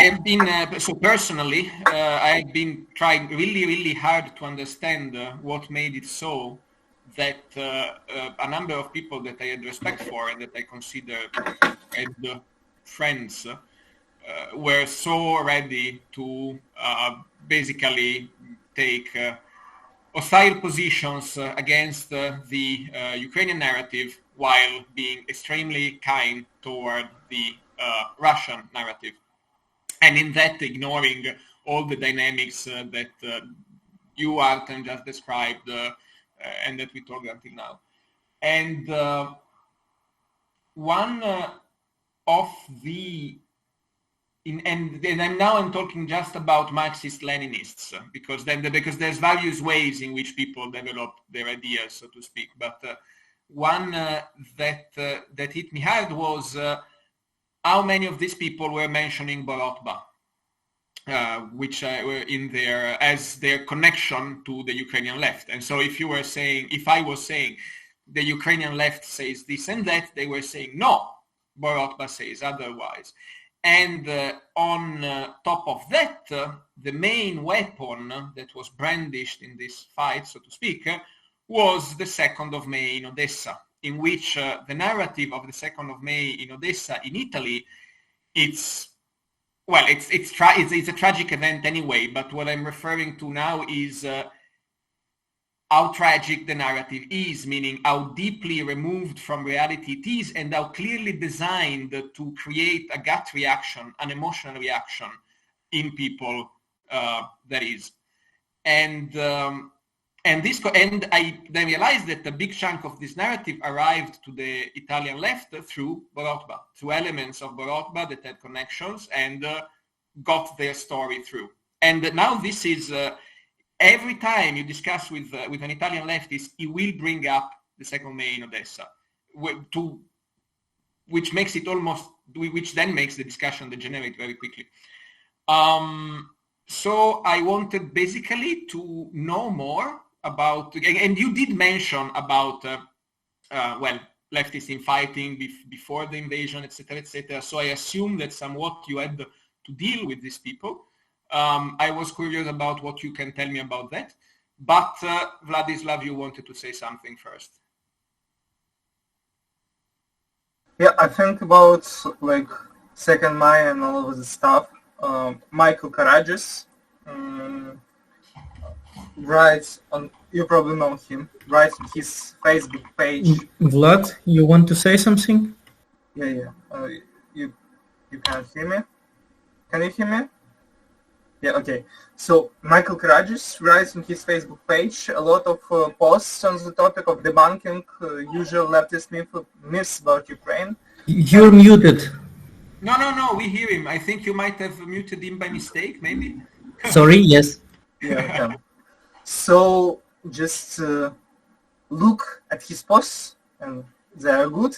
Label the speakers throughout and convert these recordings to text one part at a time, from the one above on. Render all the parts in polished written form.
Speaker 1: have been, so personally, I have been trying really, really hard to understand what made it so that a number of people that I had respect for and that I consider as friends were so ready to basically take hostile positions against the Ukrainian narrative while being extremely kind toward the Russian narrative. And in that, ignoring all the dynamics that you, Artem, just described and that we talked until now. And one of the and I'm talking just about Marxist-Leninists because there's various ways in which people develop their ideas, so to speak. But one that hit me hard was how many of these people were mentioning Borotba, which were in their as their connection to the Ukrainian left. And so if I was saying the Ukrainian left says this and that, they were saying no, Borotba says otherwise. And on top of that, the main weapon that was brandished in this fight, so to speak, was the 2nd of May in Odessa, in which the narrative of the 2nd of May in Odessa in Italy, it's a tragic event anyway, but what I'm referring to now is how tragic the narrative is, meaning how deeply removed from reality it is and how clearly designed to create a gut reaction, an emotional reaction in people that is. And I then realized that a big chunk of this narrative arrived to the Italian left through Borotba, through elements of Borotba that had connections and got their story through. And now this is... every time you discuss with an Italian leftist, he will bring up the 2nd May in Odessa, which then makes the discussion degenerate very quickly. So I wanted basically to know more about, and you did mention about, leftists in fighting before the invasion, etc., etc. So I assume that somewhat you had to deal with these people. I was curious about what you can tell me about that. But Vladislav, you wanted to say something first.
Speaker 2: Yeah, I think about like 2nd May and all of the stuff. Michael Karagias writes on, you probably know him, writes on his Facebook page.
Speaker 3: Vlad, you want to say something?
Speaker 2: Yeah. You can't hear me? Can you hear me? Yeah, okay. So Michael Karagias writes on his Facebook page a lot of posts on the topic of debunking usual leftist myths about Ukraine.
Speaker 3: You're muted.
Speaker 1: No, we hear him. I think you might have muted him by mistake, maybe.
Speaker 3: Sorry, yes.
Speaker 2: Yeah. So just look at his posts, and they are good.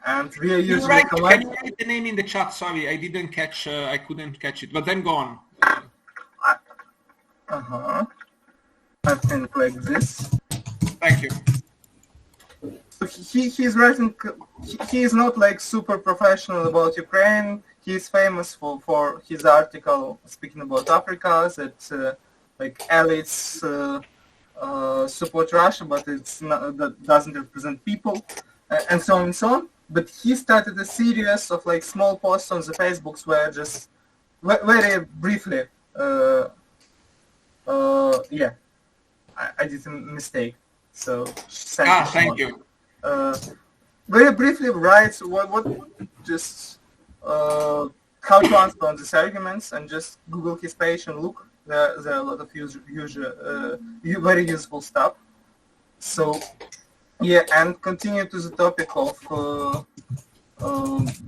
Speaker 2: And we are usually
Speaker 1: Can you write the name in the chat? Sorry, I didn't catch. I couldn't catch it. But then go on.
Speaker 2: I think like this.
Speaker 1: Thank you.
Speaker 2: He's writing. He is not like super professional about Ukraine. He is famous for his article speaking about Africa, that like elites support Russia, but that doesn't represent people, and so on and so on. But he started a series of like small posts on the Facebooks where just very briefly. I did a mistake. So
Speaker 1: thank you.
Speaker 2: Very briefly writes what just how to answer on these arguments, and just Google his page and look. There are a lot of very useful stuff. So and continue to the topic of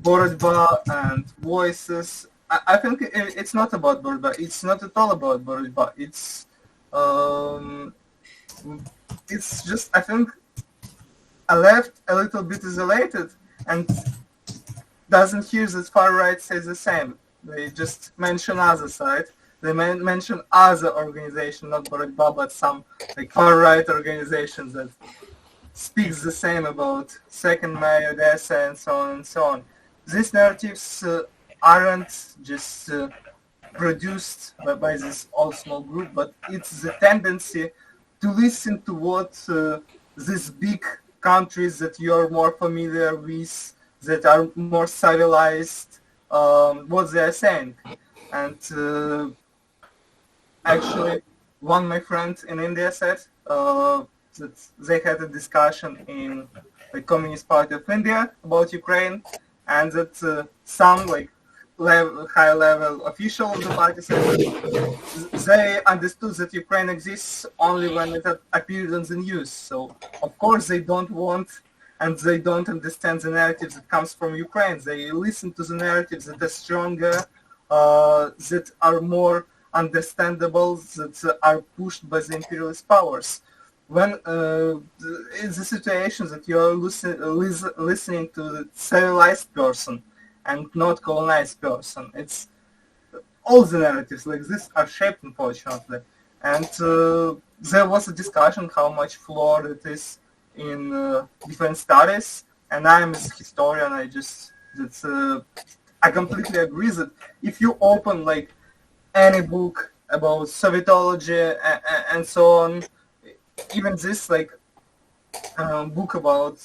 Speaker 2: Borotba and voices. I think it's not about Borotba. It's not at all about Borotba. It's just, I think, a left a little bit isolated and doesn't hear that far right says the same. They just mention other side. They mention other organization, not Borotba, but some like far right organizations that speaks the same about 2nd May, Odessa, and so on and so on. These narratives aren't just produced by this all small group, but it's the tendency to listen to what these big countries that you're more familiar with, that are more civilized, what they are saying. And actually, one of my friends in India said that they had a discussion in the Communist Party of India about Ukraine, and that some high-level official of the party said that they understood that Ukraine exists only when it appeared on the news. So of course they don't want and they don't understand the narratives that comes from Ukraine. They listen to the narratives that are stronger, that are more understandable, that are pushed by the imperialist powers. When in the situation that you're listening to the civilized person and not colonized person, it's all the narratives like this are shaped, unfortunately. And there was a discussion how much flawed it is in different studies. And I'm a historian. I completely agree that if you open like any book about Sovietology and so on, even this book about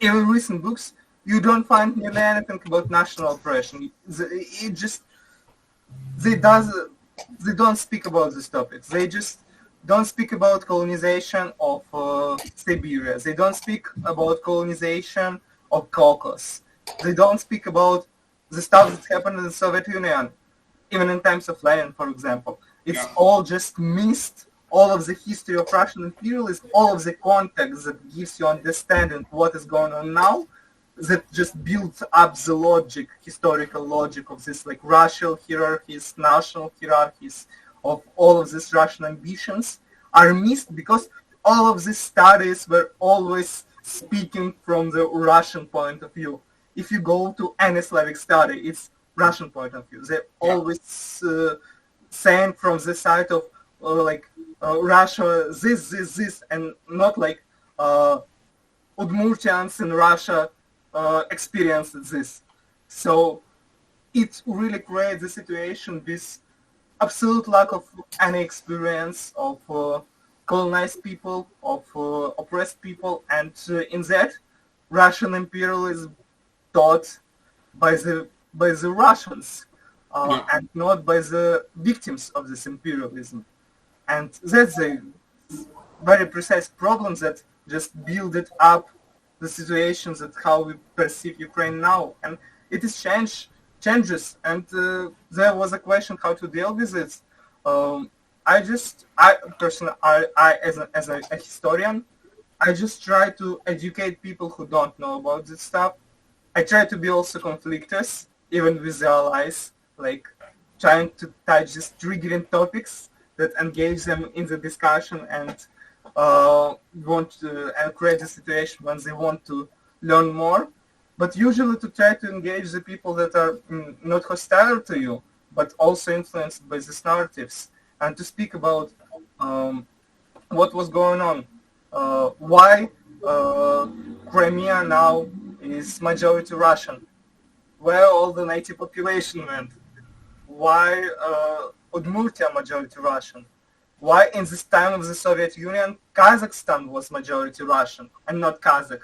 Speaker 2: even recent books, you don't find nearly anything about national oppression. It just they don't speak about these topics. They just don't speak about colonization of Siberia. They don't speak about colonization of Caucasus. They don't speak about the stuff that happened in the Soviet Union, even in times of Lenin, for example. It's all just missed. All of the history of Russian imperialism, all of the context that gives you understanding what is going on now, that just builds up the logic, historical logic of this like racial hierarchies, national hierarchies, of all of these Russian ambitions are missed because all of these studies were always speaking from the Russian point of view. If you go to any Slavic study, it's Russian point of view. They're always saying from the side of Russia, this, and not like Udmurtians in Russia experienced this. So it really creates a situation with absolute lack of any experience of colonized people, of oppressed people, and in that, Russian imperialism taught by the Russians and not by the victims of this imperialism. And that's a very precise problem that just builded up the situations that how we perceive Ukraine now. And it is changes. And there was a question how to deal with it. I personally, as a historian, I just try to educate people who don't know about this stuff. I try to be also conflictors, even with the allies, like trying to touch these triggering topics that engage them in the discussion and want to create a situation when they want to learn more. But usually to try to engage the people that are not hostile to you, but also influenced by these narratives, and to speak about what was going on, why Crimea now is majority Russian, where all the native population went, why Udmurtia majority Russian, why in this time of the Soviet Union Kazakhstan was majority Russian and not Kazakh.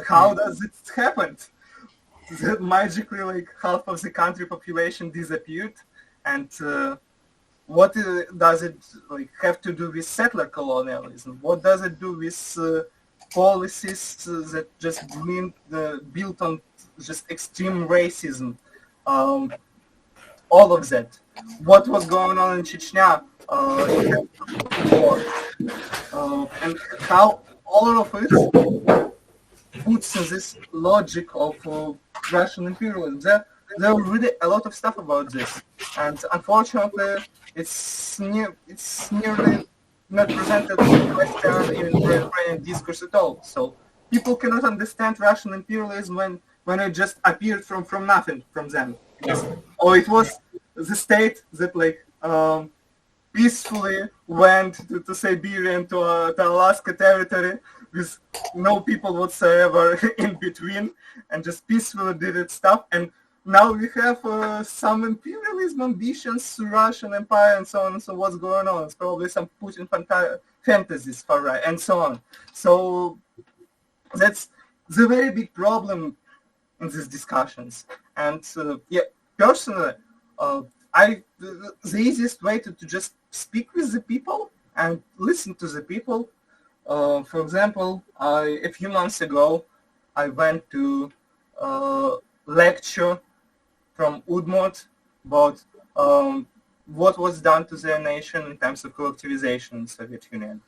Speaker 2: How does it happen? That magically like half of the country population disappeared, and what does it like have to do with settler colonialism? What does it do with policies that just built on just extreme racism? All of that. What was going on in Chechnya? And how all of it puts in this logic of Russian imperialism. There are really a lot of stuff about this, and unfortunately, it's nearly not presented in Western in Ukrainian discourse at all. So people cannot understand Russian imperialism when it just appeared from nothing from them. Or it was the state that peacefully went to Siberia and to Alaska territory with no people whatsoever in between, and just peacefully did its stuff. And now we have some imperialism ambitions, Russian Empire, and so on. So what's going on? It's probably some Putin fantasies far right, and so on. So that's the very big problem in these discussions. And personally, the easiest way to just speak with the people and listen to the people. For example, a few months ago, I went to a lecture from Udmurt about what was done to their nation in terms of collectivization in the Soviet Union.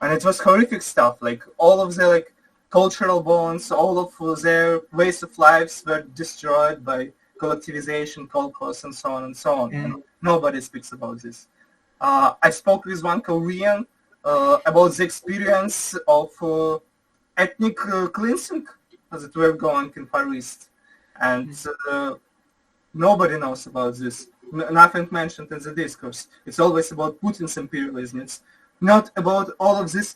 Speaker 2: And it was horrific stuff, like all of their cultural bonds, all of their ways of lives were destroyed by collectivization, kolkhoz, and so on and so on. And nobody speaks about this. I spoke with one Korean about the experience of ethnic cleansing that were going in Far East. And nobody knows about this. Nothing mentioned in the discourse. It's always about Putin's imperialism. It's not about all of these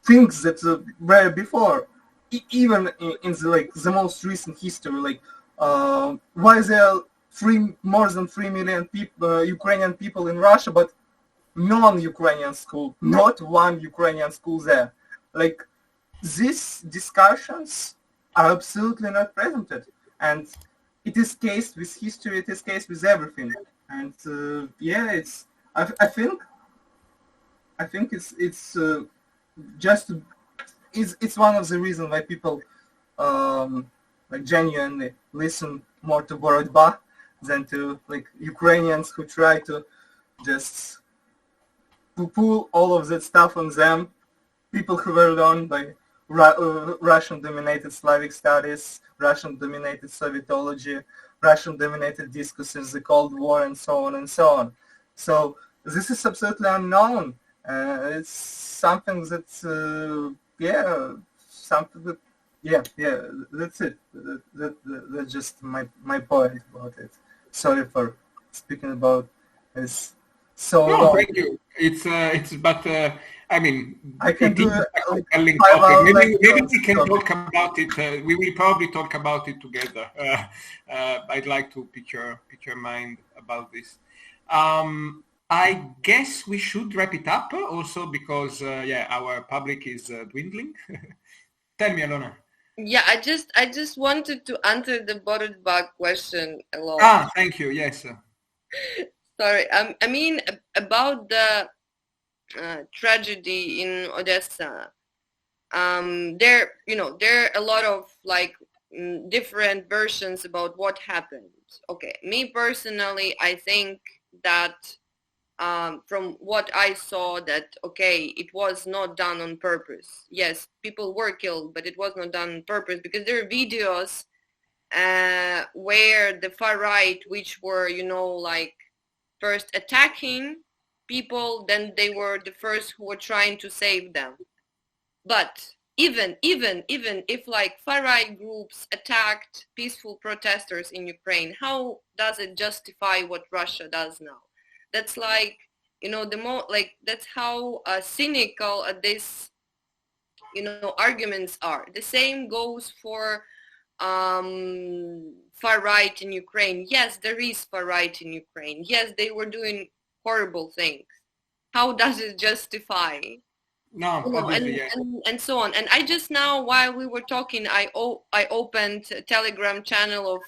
Speaker 2: things that were before. Even in the most recent history, why there are more than 3 million people, Ukrainian people in Russia, but non-Ukrainian school, not one Ukrainian school there. These discussions are absolutely not presented, and it is cased with history. It is cased with everything, and it's. I think it's just it's one of the reasons why people genuinely listen more to Borodba than to Ukrainians who try to just pull all of that stuff on them. People who were learned by Russian-dominated Slavic studies, Russian-dominated Sovietology, Russian-dominated discourses, the Cold War, and so on and so on. So this is absolutely unknown. It's something that's that's it. That's just my point about it. Sorry for speaking about this so
Speaker 1: No,
Speaker 2: long.
Speaker 1: thank you. But I mean,
Speaker 2: I can do
Speaker 1: a compelling
Speaker 2: 5
Speaker 1: topic.
Speaker 2: hours
Speaker 1: Maybe we
Speaker 2: lecture.
Speaker 1: can talk about it. We will probably talk about it together. I'd like to pick your mind about this. I guess we should wrap it up also because our public is dwindling. Tell me, Alona.
Speaker 4: Yeah, I just wanted to answer the Borodbag question a lot.
Speaker 1: Thank you. Yes.
Speaker 4: Sorry. I mean about the tragedy in Odessa. There are a lot of different versions about what happened. Okay, me personally, I think that from what I saw that, it was not done on purpose. Yes, people were killed, but it was not done on purpose because there are videos where the far right, which were, first attacking people, then they were the first who were trying to save them. But even if far right groups attacked peaceful protesters in Ukraine, how does it justify what Russia does now? That's that's how cynical this arguments are. The same goes for far right in Ukraine. Yes, there is far right in Ukraine. Yes, they were doing horrible things. How does it justify?
Speaker 1: No, obviously, yes.
Speaker 4: And so on. And I just now, while we were talking, I opened a Telegram channel of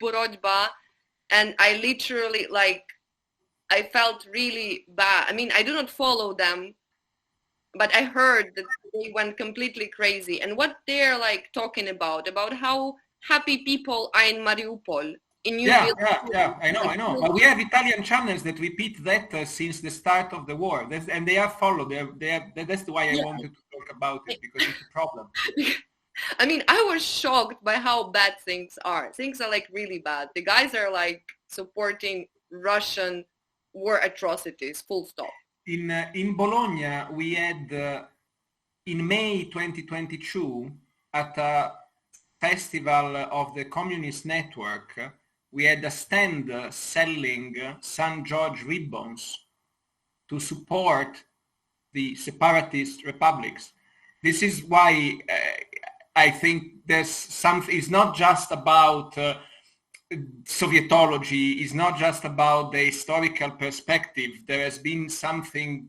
Speaker 4: Borodba, and I literally I felt really bad. I mean, I do not follow them, but I heard that they went completely crazy. And what they're talking about how happy people are in Mariupol.
Speaker 1: Yeah, I know. But we have Italian channels that repeat that since the start of the war, and they are followed. That's why I wanted to talk about it, because it's a problem.
Speaker 4: I mean, I was shocked by how bad things are. Things are really bad. The guys are supporting Russian war atrocities, full stop.
Speaker 1: In Bologna, we had in May 2022 at a festival of the Communist Network, we had a stand selling St. George ribbons to support the separatist republics. This is why I think there's something. It's not just about Sovietology. It's not just about the historical perspective. There has been something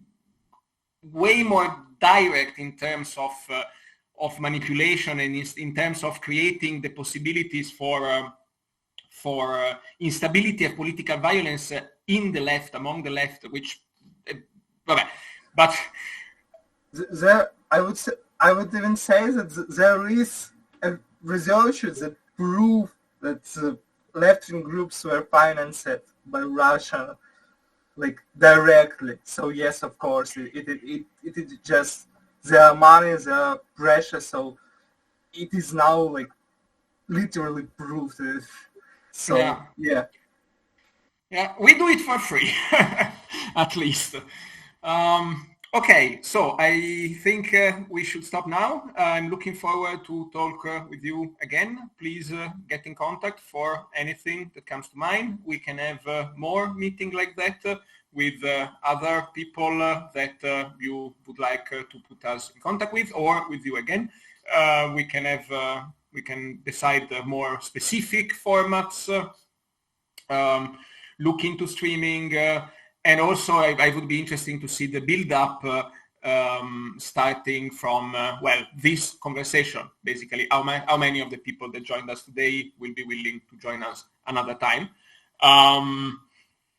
Speaker 1: way more direct in terms of manipulation and in terms of creating the possibilities for instability and political violence in the left, among the left, which, but
Speaker 2: there, I would even say that there is a research that prove that left-wing groups were financed by Russia, like directly. So yes, of course, it is just their money, their pressure. So it is now like literally proved. So yeah.
Speaker 1: We do it for free, at least. Okay, so I think we should stop now. I'm looking forward to talk with you again. Please get in contact for anything that comes to mind. We can have more meetings like that with other people that you would like to put us in contact with, or with you again. We can decide more specific formats. Look into streaming. And also, I would be interesting to see the build-up starting from, this conversation. Basically, how many of the people that joined us today will be willing to join us another time.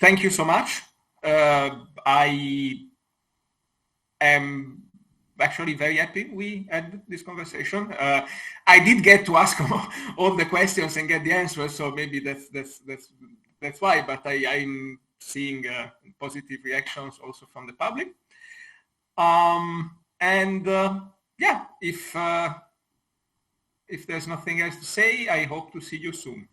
Speaker 1: Thank you so much. I am actually very happy we had this conversation. I did get to ask all the questions and get the answers, so maybe that's why, but I'm seeing positive reactions also from the public. If there's nothing else to say, I hope to see you soon.